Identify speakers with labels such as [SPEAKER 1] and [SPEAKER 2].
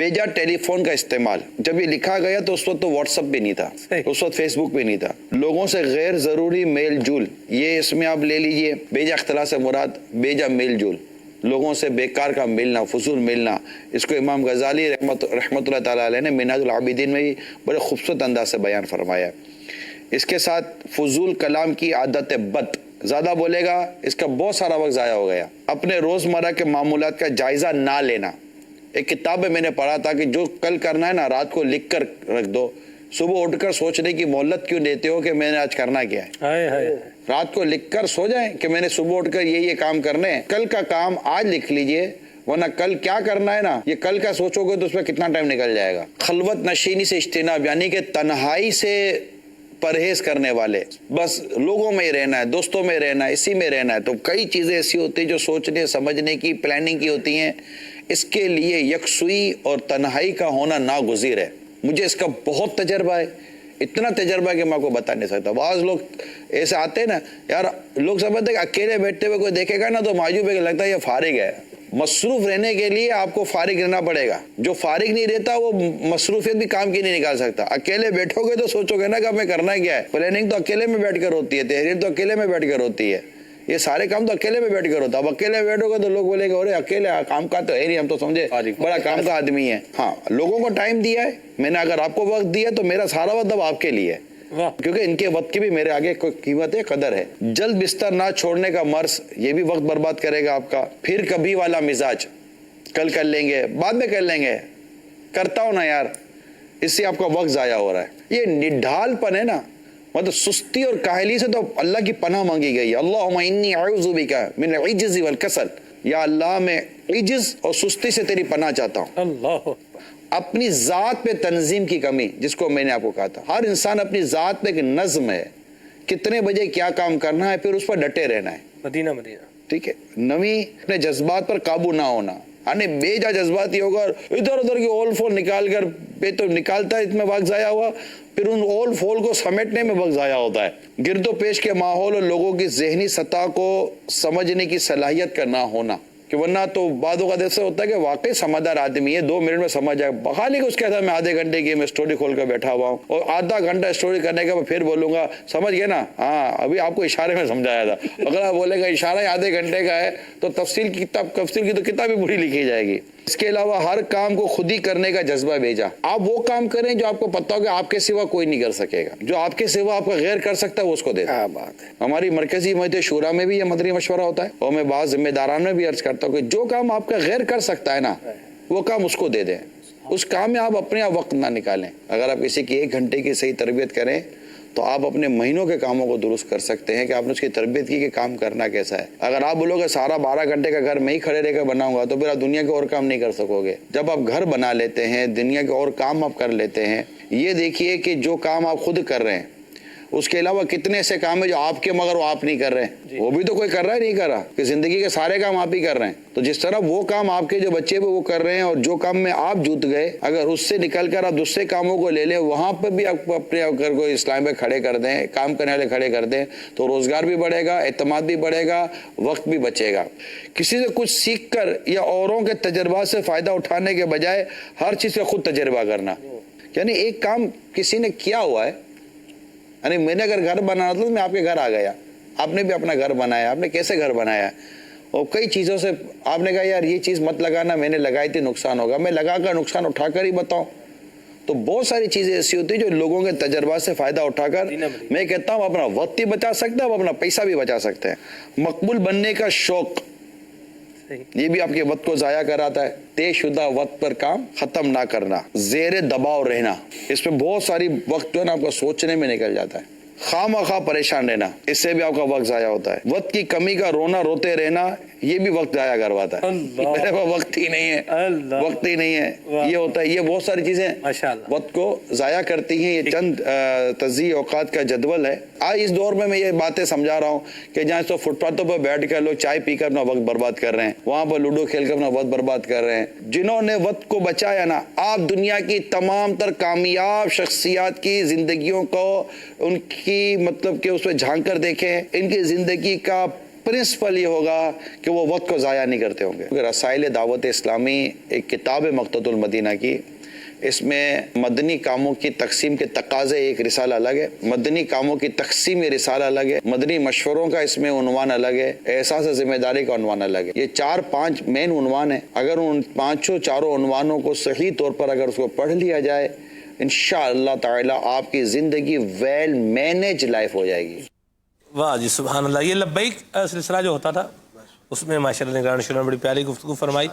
[SPEAKER 1] बेजा टेलीफोन का इस्तेमाल, जब ये लिखा गया तो उस वक्त तो व्हाट्सएप भी नहीं था, उस वक्त फेसबुक भी नहीं था। लोगों से गैर जरूरी मेल जुल, ये इसमें आप ले लीजिए, बेजा इख्तिलात से मुराद बेजा मेल जुल, लोगों से बेकार का मिलना, फजूल मिलना। इसको इमाम गजाली रहमतुल्लाह ताला अलैह ने मिनाजुल आबिदीन में भी बड़े खूबसूरत अंदाज से बयान फरमाया। इसके साथ फजूल कलाम की आदत बद, ज्यादा बोलेगा इसका बहुत सारा वक्त ज़ाया हो गया। अपने रोजमर्रा के मामूलात का जायजा ना लेना। एक किताब में मैंने पढ़ा था कि जो कल करना है ना रात को लिख कर रख दो, सुबह उठकर सोचने की मोहलत क्यों देते हो कि मैंने आज करना क्या है।
[SPEAKER 2] हाय।
[SPEAKER 1] रात को लिख कर सो जाएं कि मैंने सुबह उठकर ये काम करने हैं। कल का काम आज लिख लीजिए, वरना कल क्या करना है ना ये कल का सोचोगे तो उसमें कितना टाइम निकल जाएगा। खलवत नशीनी से इज्तिनाब, यानी कि तन्हाई से परहेज करने वाले, बस लोगों में ही रहना है, दोस्तों में रहना है, इसी में रहना है। तो कई चीजें ऐसी होती है जो सोचने समझने की प्लानिंग की होती हैं, इसके लिए यकसुई और तन्हाई का होना नागुज़िर है। मुझे इसका बहुत तजर्बा है, इतना तजर्बा कि मैं आपको बता नहीं सकता। बाज़ लोग ऐसे आते हैं ना यार, लोग समझते हैं अकेले बैठते हुए कोई देखेगा ना तो मायूब है, लगता है ये फारिग है। मसरूफ रहने के लिए आपको फारिग रहना पड़ेगा। जो फारिग नहीं रहता वो मसरूफियत भी काम की नहीं निकाल सकता। अकेले बैठोगे तो सोचोगे ना कि हमें करना क्या है। प्लानिंग तो अकेले में बैठ कर होती है, तहरीर तो अकेले में बैठ कर होती है, ये सारे काम तो अकेले में बैठ कर होता है। अब अकेले बैठोगे तो लोग बोलेंगे अरे अकेले काम का तो है नहीं, हम तो समझे बड़ा काम का आदमी है। हाँ, लोगों को टाइम दिया है मैंने, अगर आपको वक्त दिया तो मेरा सारा वक्त अब आपके लिए है, क्योंकि इनके वक्त की भी मेरे आगे कोई कीमत है, कदर है। जल्द बिस्तर ना छोड़ने का मर्ज, ये भी वक्त बर्बाद करेगा आपका। फिर कभी वाला मिजाज, कल कर लेंगे, बाद में कर लेंगे, करता हूं ना यार, इससे आपका वक्त जाया हो रहा है। ये निढालपन है ना, मतलब सुस्ती और काहली से तो अल्लाह की पनाह मांगी गई है। अल्लाहुम्मा इन्नी अऊज़ु बिका मिनल इज्ज़ि वल कसल, या अल्लाह मैं इज्ज़ और सुस्ती से तेरी पनाह चाहता हूँ।
[SPEAKER 2] अल्लाह।
[SPEAKER 1] अपनी जात पे तंजीम की कमी, जिसको मैंने आपको कहा था, हर इंसान अपनी जात पे एक नज्म है, कितने बजे क्या काम करना है, फिर उस पर डटे रहना है।
[SPEAKER 2] मदीना
[SPEAKER 1] ठीक है। नवी अपने जज्बात पर काबू ना होना, यानी बेजा जज्बाती होगा, इधर उधर की ओल फोल निकाल कर पे तो निकालता है, इसमें वक्त जाया हुआ, फिर उन ओल फोल को समेटने में वक्त जाया होता है। गिरदो पेश के माहौल और लोगों की जहनी सतह को समझने की सलाहियत का ना होना, कि वरना तो बादों का ऐसा होता है कि वाकई समझदार आदमी है, 2 मिनट में समझ जाए, बखाली कुछ कहता है मैं आधे घंटे की मैं स्टोरी खोल कर बैठा हुआ हूँ और आधा घंटा स्टोरी करने का मैं फिर बोलूंगा समझ गए ना, हाँ अभी आपको इशारे में समझाया था। अगर आप बोलेगा इशारा आधे घंटे का है तो तफसील की तो किताब भी पूरी लिखी जाएगी। इसके अलावा हर काम को खुद ही करने का जज्बा भेजा। आप वो काम करें जो आपको पता हो कि आपके सिवा कोई नहीं कर सकेगा, जो आपके सिवा आपका गैर कर सकता है वो उसको दे। क्या बात है। हमारी मरकजी मजलिस शूरा में भी ये मदनी मशवरा होता है और मैं बाज़ जिम्मेदारान में भी अर्ज करता हूँ कि जो काम आपका गैर कर सकता है ना वो काम उसको दे दें, उस काम में आप अपने आप वक्त ना निकालें। अगर आप किसी की 1 घंटे की सही तरबियत करें तो आप अपने महीनों के कामों को दुरुस्त कर सकते हैं कि आपने उसकी तरबियत की कि काम करना कैसा है। अगर आप बोलोगे सारा 12 घंटे का घर मैं ही खड़े रहकर बनाऊंगा तो फिर आप दुनिया के और काम नहीं कर सकोगे। जब आप घर बना लेते हैं, दुनिया के और काम आप कर लेते हैं, ये देखिए कि जो काम आप खुद कर रहे हैं उसके अलावा कितने ऐसे काम है जो आपके मगर वो आप नहीं कर रहे हैं, वो भी तो कोई कर रहा है नहीं कर रहा, कि जिंदगी के सारे काम आप ही कर रहे हैं। तो जिस तरह वो काम आपके जो बच्चे पे वो कर रहे हैं और जो काम में आप जुट गए, अगर उससे निकल कर आप दूसरे कामों को ले लें, वहां पर भी आप अपने घर को इस्लाम में खड़े कर दें, काम करने वाले खड़े कर दें, तो रोजगार भी बढ़ेगा, एतमाद भी बढ़ेगा, वक्त भी बचेगा। किसी से कुछ सीख कर या औरों के तजर्बा से फायदा उठाने के बजाय हर चीज का खुद तजर्बा करना, यानी एक काम किसी ने किया हुआ है, यानी मैंने अगर घर बनाना था तो मैं आपके घर आ गया, आपने भी अपना घर बनाया, आपने कैसे घर बनाया और कई चीज़ों से आपने कहा यार ये चीज़ मत लगाना, मैंने लगाई थी नुकसान होगा, मैं लगाकर नुकसान उठाकर ही बताऊं। तो बहुत सारी चीज़ें ऐसी होती है जो लोगों के तजर्बा से फ़ायदा उठाकर मैं कहता हूँ अपना वक्त भी बचा सकते हैं, अपना पैसा भी बचा सकते हैं। मकबूल बनने का शौक, ये भी आपके वक्त को जाया कराता है। तयशुदा वक्त पर काम खत्म ना करना, जेर दबाव रहना, इसमें बहुत सारी वक्त जो है ना आपका सोचने में निकल जाता है। खामखा परेशान रहना, इससे भी आपका वक्त जाया होता है। वक्त की कमी का रोना रोते रहना, ये भी वक्त जाया करवाता है। मेरे पास वक्त ही नहीं है, वक्त ही नहीं है, ये होता है। ये बहुत सारी चीजें वक्त को जाया करती हैं। ये चंद तज़ीय औकात का जदवल है। आज इस दौर में मैं ये बातें समझा रहा हूँ कि जहाँ तो फुटपाथों पर बैठ कर लोग चाय पीकर अपना वक्त बर्बाद कर रहे हैं, वहां पर लूडो खेल कर अपना वक्त बर्बाद कर रहे हैं। जिन्होंने वक्त को बचाया ना, आप दुनिया की तमाम तर कामयाब शख्सियात की जिंदगियों को उनकी मतलब कि उसमें झांक कर देखें, इनकी जिंदगी का प्रिंसिपल ये होगा कि वो वक्त को ज़ाया नहीं करते होंगे। रसाइल दावत इस्लामी एक किताब है मक्ततुल मदीना की, इसमें मदनी कामों की तकसीम के तकाज़े एक रिसाला अलग है, मदनी कामों की तकसीम रिसाला अलग है, मदनी मशवरों का इसमें उन्वान अलग है, एहसास ज़िम्मेदारी का उन्वान अलग है। ये 4-5 मेन उन्वान है। अगर उन चारों उन्वानों को सही तौर पर अगर उसको पढ़ लिया जाए, इंशाअल्लाह ताला आपकी ज़िंदगी वेल मैनेज लाइफ हो जाएगी।
[SPEAKER 2] वाह जी, सुभान अल्लाह। ये लब्बैक सिलसिला जो होता था उसमें माशाअल्लाह ने गान शुरू में बड़ी प्यारी गुफ्तगू फरमाई।